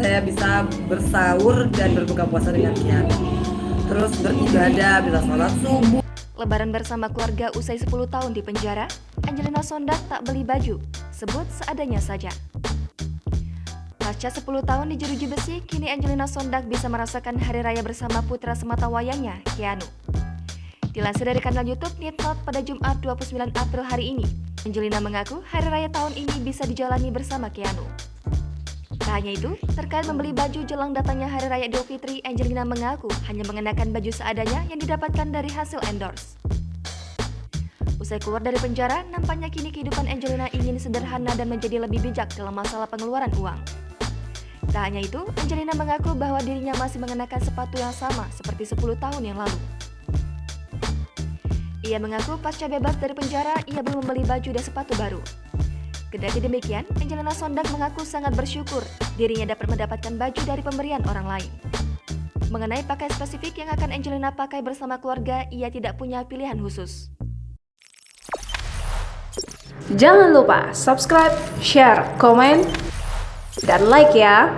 saya bisa bersahur dan berbuka puasa dengan Keanu. Terus beribadah, bisa sholat subuh. Lebaran bersama keluarga usai 10 tahun di penjara, Angelina Sondag tak beli baju, sebut seadanya saja. Pasca 10 tahun di jeruji besi, kini Angelina Sondag bisa merasakan hari raya bersama putra sematawayangnya, Keanu. Dilansir dari kanal YouTube Nitnot pada Jumat 29 April hari ini, Angelina mengaku hari raya tahun ini bisa dijalani bersama Keanu. Tak hanya itu, terkait membeli baju jelang datangnya Hari Raya Idul Fitri, Angelina mengaku hanya mengenakan baju seadanya yang didapatkan dari hasil endorse. Usai keluar dari penjara, nampaknya kini kehidupan Angelina ingin sederhana dan menjadi lebih bijak dalam masalah pengeluaran uang. Tak hanya itu, Angelina mengaku bahwa dirinya masih mengenakan sepatu yang sama seperti 10 tahun yang lalu. Ia mengaku pasca bebas dari penjara, ia belum membeli baju dan sepatu baru. Kendati demikian, Angelina Sondag mengaku sangat bersyukur dirinya dapat mendapatkan baju dari pemberian orang lain. Mengenai pakaian spesifik yang akan Angelina pakai bersama keluarga, ia tidak punya pilihan khusus. Jangan lupa subscribe, share, komen, dan like ya!